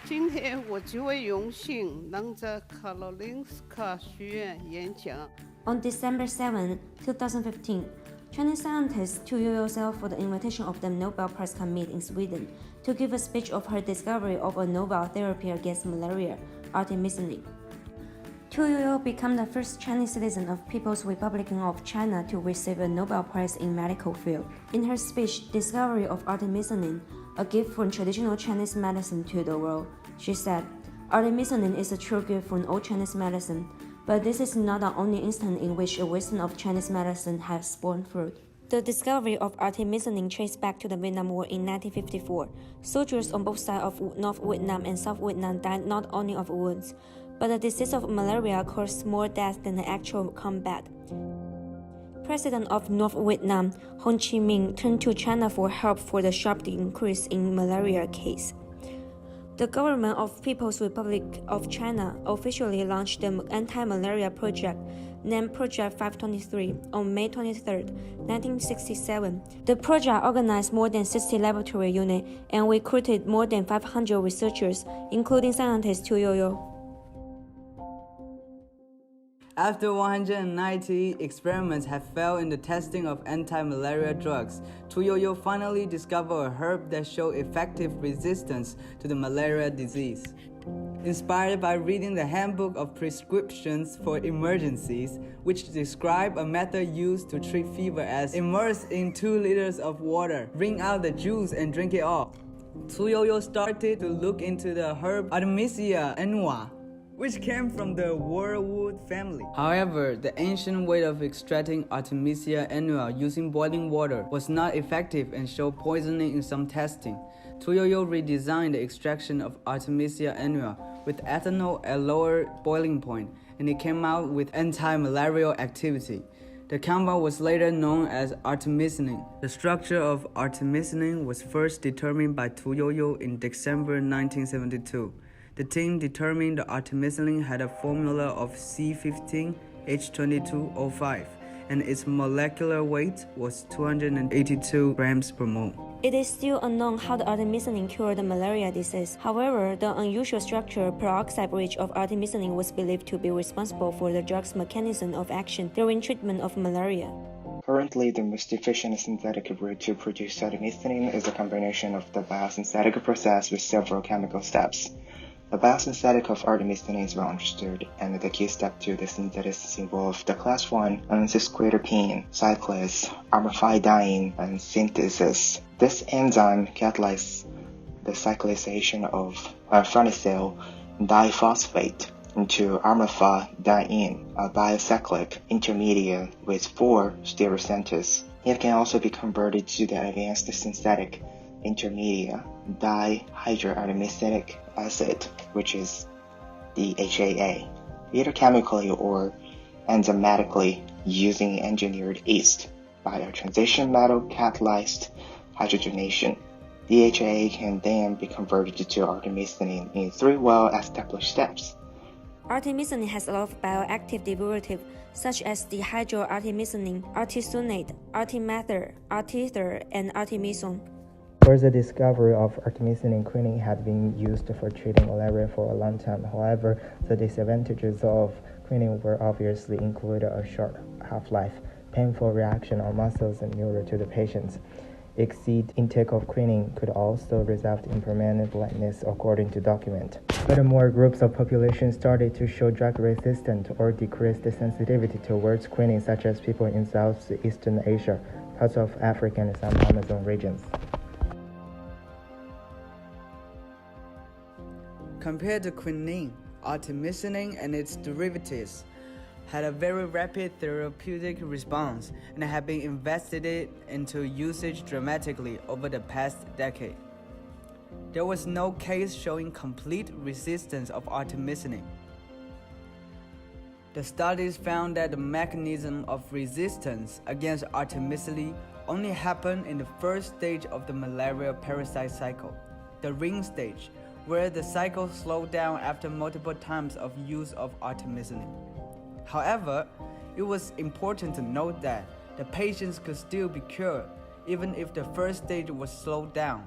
今天我极为荣幸能在卡罗林斯卡学院演讲。 On December 7, 2015, Chinese scientist Zhiyuan sailed for the invitation of the Nobel Prize Committee in Sweden to give a speech of her discovery of a novel therapy against malaria, Artemisinin. Zhiyuan became the first Chinese citizen of People's Republic of China to receive a Nobel Prize in medical field. In her speech, Discovery of Artemisinin, a gift from traditional Chinese medicine to the world, she said, Artemisinin is a true gift from old Chinese medicine, but this is not the only instance in which a wisdom of Chinese medicine has borne fruit. The discovery of artemisinin traced back to the Vietnam War in 1954. Soldiers on both sides of North Vietnam and South Vietnam died not only of wounds, but the disease of malaria caused more deaths than the actual combat. President of North Vietnam, Ho Chi Minh, turned to China for help for the sharp increase in malaria cases. The government of People's Republic of China officially launched the anti-malaria project, named Project 523, on May 23, 1967. The project organized more than 60 laboratory units and recruited more than 500 researchers, including scientist Zhiyuan. After 190 experiments have failed in the testing of anti-malaria drugs, Zhiyuan finally discovered a herb that showed effective resistance to the malaria disease. Inspired by reading the Handbook of Prescriptions for Emergencies, which describe a method used to treat fever as immerse in 2 liters of water, wring out the juice and drink it all, Zhiyuan started to look into the herb Artemisia annua, which came from the wormwood family. However, the ancient way of extracting Artemisia annua using boiling water was not effective and showed poisoning in some testing. Zhiyuan redesigned the extraction of Artemisia annua with ethanol at lower boiling point, and it came out with anti-malarial activity. The compound was later known as artemisinin. The structure of artemisinin was first determined by Zhiyuan in December 1972. The team determined the artemisinin had a formula of C15H22O5, and its molecular weight was 282 grams per mole. It is still unknown how the artemisinin cured the malaria disease. However, the unusual structure peroxide bridge of artemisinin was believed to be responsible for the drug's mechanism of action during treatment of malaria. Currently, the most efficient synthetic route to produce artemisinin is a combination of the biosynthetic process with several chemical steps. The biosynthetic of artemisinin is well understood, and the key step to the synthesis involves the class 1 cis-quaterpine cyclase armafidine and synthesis. This enzyme catalyzes the cyclization of farnesyl diphosphate into armafidine, a biocyclic intermediate with 4 stereocenters. It can also be converted to the advanced synthetic intermediate dihydroartemisinic acid, which is DHAA, either chemically or enzymatically using engineered yeast by a transition metal catalyzed hydrogenation. DHAA can then be converted to artemisinin in 3 well-established steps. Artemisinin has a lot of bioactive derivatives such as dihydroartemisinin, artesunate, artemether, artether, and artemisone. The discovery of artemisinin quinine had been used for treating malaria for a long time. However, the disadvantages of quinine were obviously included a short half-life, painful reaction on muscles and nerves to the patients. Exceed intake of quinine could also result in permanent blindness, according to document. Furthermore, groups of population started to show drug-resistant or decreased sensitivity towards quinine, such as people in Southeastern Asia, parts of Africa, and some Amazon regions. Compared to quinine, artemisinin and its derivatives had a very rapid therapeutic response and have been invested into usage dramatically over the past decade. There was no case showing complete resistance of artemisinin. The studies found that the mechanism of resistance against artemisinin only happened in the first stage of the malaria parasite cycle, the ring stage, where the cycle slowed down after multiple times of use of artemisinin. However, it was important to note that the patients could still be cured even if the first stage was slowed down.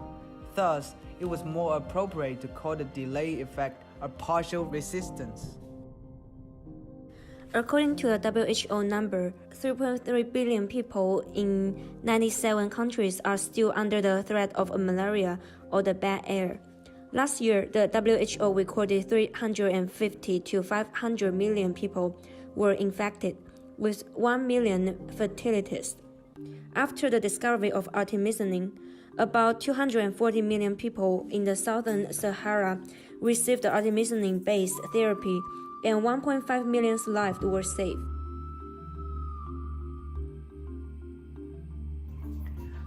Thus, it was more appropriate to call the delay effect a partial resistance. According to the WHO number, 3.3 billion people in 97 countries are still under the threat of malaria or the bad air. Last year, the WHO recorded 350 to 500 million people were infected, with 1 million fatalities. After the discovery of artemisinin, about 240 million people in the southern Sahara received the artemisinin-based therapy, and 1.5 million lives were saved.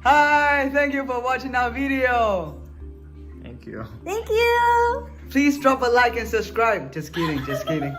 Hi, thank you for watching our video. Thank you. Thank you! Please drop a like and subscribe. Just kidding.